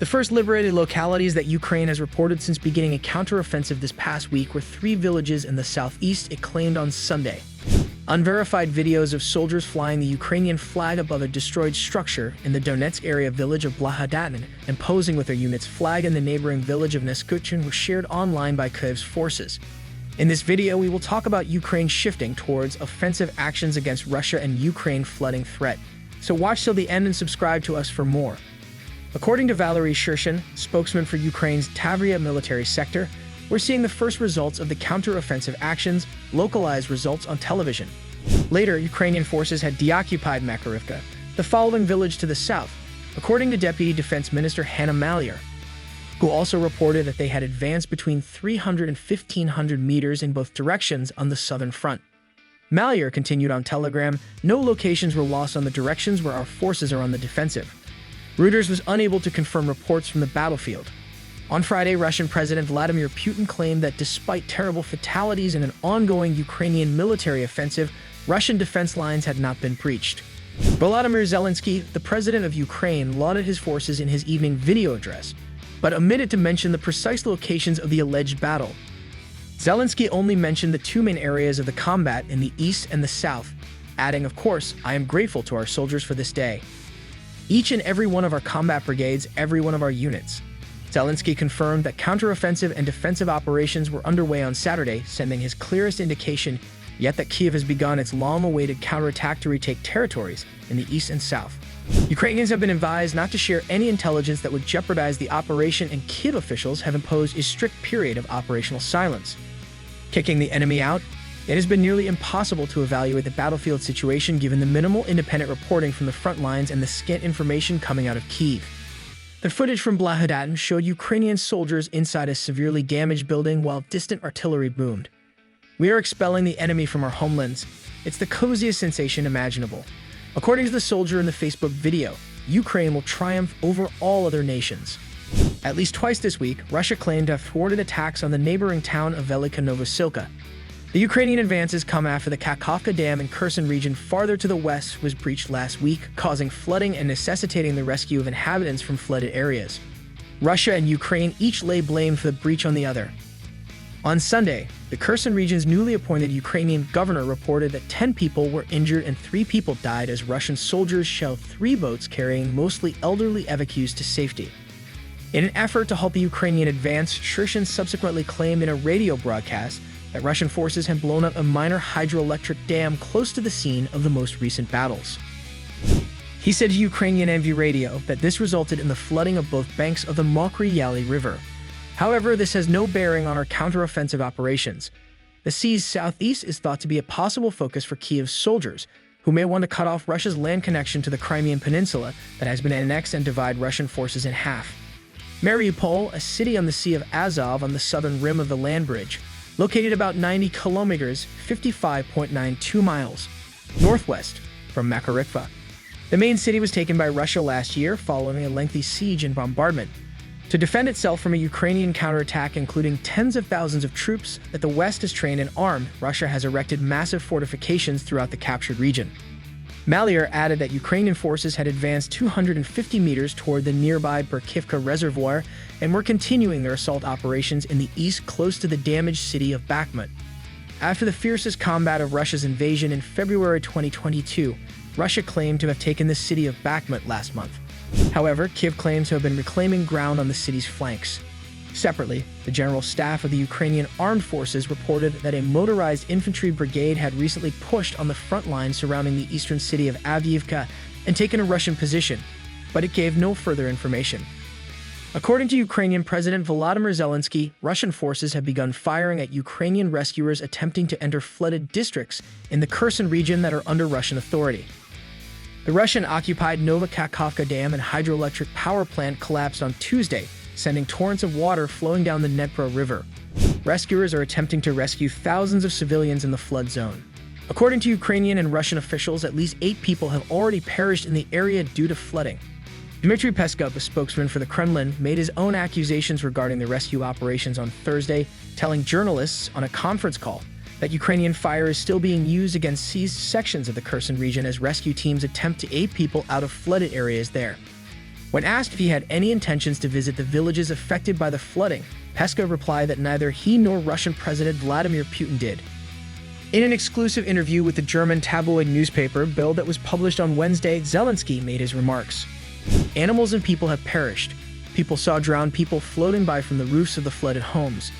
The first liberated localities that Ukraine has reported since beginning a counteroffensive this past week were 3 villages in the southeast, it claimed on Sunday. Unverified videos of soldiers flying the Ukrainian flag above a destroyed structure in the Donetsk area village of Blahodatin and posing with their unit's flag in the neighboring village of Neskuchin were shared online by Kyiv's forces. In this video, we will talk about Ukraine shifting towards offensive actions against Russia and Ukraine flooding threat. So watch till the end and subscribe to us for more. According to Valery Shershin, spokesman for Ukraine's Tavria military sector, we're seeing the first results of the counter-offensive actions, localized results on television. Later, Ukrainian forces had deoccupied Makarivka, the following village to the south, according to Deputy Defense Minister Hanna Maliar, who also reported that they had advanced between 300 and 1,500 meters in both directions on the southern front. Maliar continued on Telegram, "No locations were lost on the directions where our forces are on the defensive." Reuters was unable to confirm reports from the battlefield. On Friday, Russian President Vladimir Putin claimed that despite terrible fatalities in an ongoing Ukrainian military offensive, Russian defense lines had not been breached. Volodymyr Zelensky, the president of Ukraine, lauded his forces in his evening video address, but omitted to mention the precise locations of the alleged battle. Zelensky only mentioned the 2 main areas of the combat in the east and the south, adding, "Of course, I am grateful to our soldiers for this day. Each and every one of our combat brigades, every one of our units." Zelensky confirmed that counteroffensive and defensive operations were underway on Saturday, sending his clearest indication yet that Kyiv has begun its long-awaited counterattack to retake territories in the east and south. Ukrainians have been advised not to share any intelligence that would jeopardize the operation, and Kyiv officials have imposed a strict period of operational silence. Kicking the enemy out, it has been nearly impossible to evaluate the battlefield situation given the minimal independent reporting from the front lines and the scant information coming out of Kyiv. The footage from Blahodatin showed Ukrainian soldiers inside a severely damaged building while distant artillery boomed. "We are expelling the enemy from our homelands. It's the coziest sensation imaginable." According to the soldier in the Facebook video, Ukraine will triumph over all other nations. At least twice this week, Russia claimed to have thwarted attacks on the neighboring town of Velika Novosilka. The Ukrainian advances come after the Kakhovka Dam in Kherson region farther to the west was breached last week, causing flooding and necessitating the rescue of inhabitants from flooded areas. Russia and Ukraine each lay blame for the breach on the other. On Sunday, the Kherson region's newly appointed Ukrainian governor reported that 10 people were injured and 3 people died as Russian soldiers shelled 3 boats carrying mostly elderly evacuees to safety. In an effort to halt the Ukrainian advance, Shershin subsequently claimed in a radio broadcast that Russian forces had blown up a minor hydroelectric dam close to the scene of the most recent battles. He said to Ukrainian NV Radio that this resulted in the flooding of both banks of the Mokry Yali River. However, this has no bearing on our counteroffensive operations. The sea's southeast is thought to be a possible focus for Kyiv's soldiers, who may want to cut off Russia's land connection to the Crimean Peninsula that has been annexed and divide Russian forces in half. Mariupol, a city on the Sea of Azov on the southern rim of the land bridge, located about 90 kilometers (55.92 miles) northwest from Makarivka. The main city was taken by Russia last year following a lengthy siege and bombardment. To defend itself from a Ukrainian counterattack including tens of thousands of troops that the West has trained and armed, Russia has erected massive fortifications throughout the captured region. Maliar added that Ukrainian forces had advanced 250 meters toward the nearby Berkivka Reservoir and were continuing their assault operations in the east close to the damaged city of Bakhmut. After the fiercest combat of Russia's invasion in February 2022, Russia claimed to have taken the city of Bakhmut last month. However, Kyiv claims to have been reclaiming ground on the city's flanks. Separately, the General Staff of the Ukrainian Armed Forces reported that a motorized infantry brigade had recently pushed on the front line surrounding the eastern city of Avdiivka and taken a Russian position, but it gave no further information. According to Ukrainian President Volodymyr Zelensky, Russian forces have begun firing at Ukrainian rescuers attempting to enter flooded districts in the Kherson region that are under Russian authority. The Russian-occupied Novokakhovka Dam and hydroelectric power plant collapsed on Tuesday, sending torrents of water flowing down the Dnepr River. Rescuers are attempting to rescue thousands of civilians in the flood zone. According to Ukrainian and Russian officials, at least 8 people have already perished in the area due to flooding. Dmitry Peskov, a spokesman for the Kremlin, made his own accusations regarding the rescue operations on Thursday, telling journalists on a conference call that Ukrainian fire is still being used against seized sections of the Kherson region as rescue teams attempt to aid people out of flooded areas there. When asked if he had any intentions to visit the villages affected by the flooding, Peska replied that neither he nor Russian President Vladimir Putin did. In an exclusive interview with the German tabloid newspaper Bild that was published on Wednesday, Zelensky made his remarks. Animals and people have perished. People saw drowned people floating by from the roofs of the flooded homes.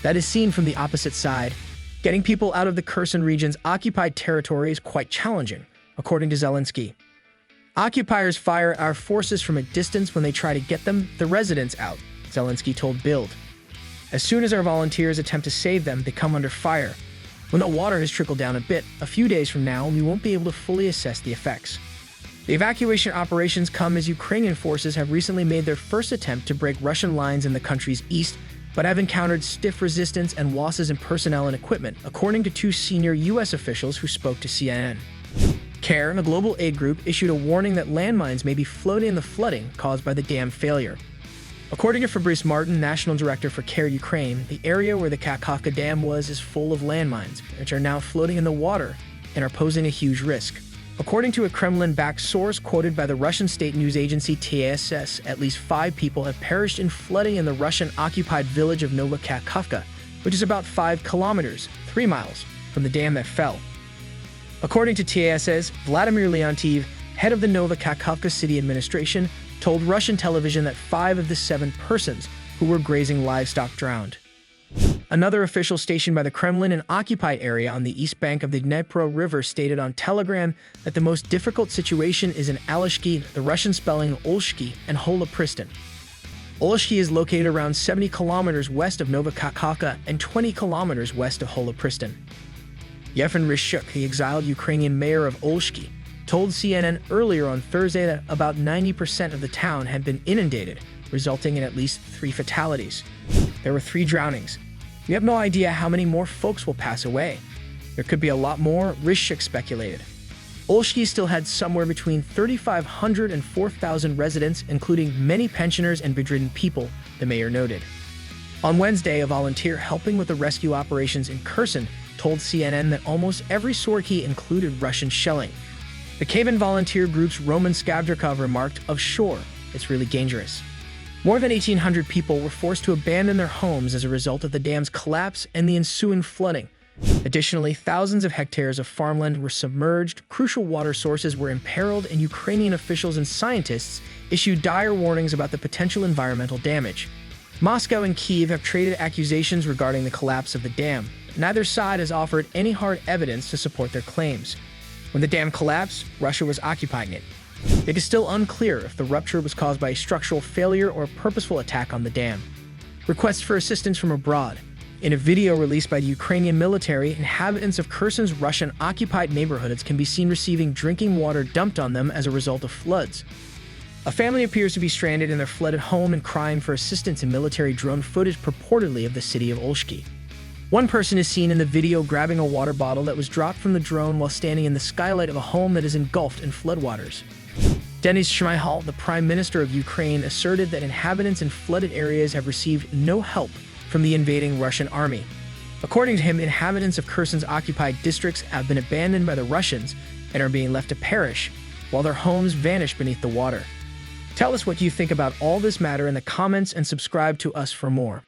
That is seen from the opposite side. Getting people out of the Kherson region's occupied territory is quite challenging, according to Zelensky. Occupiers fire our forces from a distance when they try to get the residents out, Zelensky told Bild. As soon as our volunteers attempt to save them, they come under fire. When the water has trickled down a bit, a few days from now, we won't be able to fully assess the effects. The evacuation operations come as Ukrainian forces have recently made their first attempt to break Russian lines in the country's east, but have encountered stiff resistance and losses in personnel and equipment, according to two senior U.S. officials who spoke to CNN. CARE, a global aid group, issued a warning that landmines may be floating in the flooding caused by the dam failure. According to Fabrice Martin, national director for CARE Ukraine, the area where the Kakhovka Dam was is full of landmines, which are now floating in the water and are posing a huge risk. According to a Kremlin-backed source quoted by the Russian state news agency TASS, at least 5 people have perished in flooding in the Russian-occupied village of Nova Kakhovka, which is about 5 kilometers, 3 miles, from the dam that fell. According to TASS, Vladimir Leontiev, head of the Nova Kakhovka city administration, told Russian television that 5 of the 7 persons who were grazing livestock drowned. Another official stationed by the Kremlin in an occupied area on the east bank of the Dnipro River stated on Telegram that the most difficult situation is in Alishki, the Russian spelling Olshki, and Holopristan. Olshki is located around 70 kilometers west of Nova Kakhovka and 20 kilometers west of Holopristan. Yefim Rishuk, the exiled Ukrainian mayor of Olshki, told CNN earlier on Thursday that about 90% of the town had been inundated, resulting in at least 3 fatalities. There were 3 drownings. We have no idea how many more folks will pass away. There could be a lot more, Rishuk speculated. Olshki still had somewhere between 3,500 and 4,000 residents, including many pensioners and bedridden people, the mayor noted. On Wednesday, a volunteer helping with the rescue operations in Kherson told CNN that almost every sortie included Russian shelling. The Kievan volunteer group's Roman Skavdrakov remarked, "Of sure, it's really dangerous." More than 1,800 people were forced to abandon their homes as a result of the dam's collapse and the ensuing flooding. Additionally, thousands of hectares of farmland were submerged, crucial water sources were imperiled, and Ukrainian officials and scientists issued dire warnings about the potential environmental damage. Moscow and Kyiv have traded accusations regarding the collapse of the dam. Neither side has offered any hard evidence to support their claims. When the dam collapsed, Russia was occupying it. It is still unclear if the rupture was caused by a structural failure or a purposeful attack on the dam. Requests for assistance from abroad. In a video released by the Ukrainian military, inhabitants of Kherson's Russian-occupied neighborhoods can be seen receiving drinking water dumped on them as a result of floods. A family appears to be stranded in their flooded home and crying for assistance in military drone footage purportedly of the city of Olshki. One person is seen in the video grabbing a water bottle that was dropped from the drone while standing in the skylight of a home that is engulfed in floodwaters. Denis Shmyhal, the Prime Minister of Ukraine, asserted that inhabitants in flooded areas have received no help from the invading Russian army. According to him, inhabitants of Kherson's occupied districts have been abandoned by the Russians and are being left to perish, while their homes vanish beneath the water. Tell us what you think about all this matter in the comments and subscribe to us for more.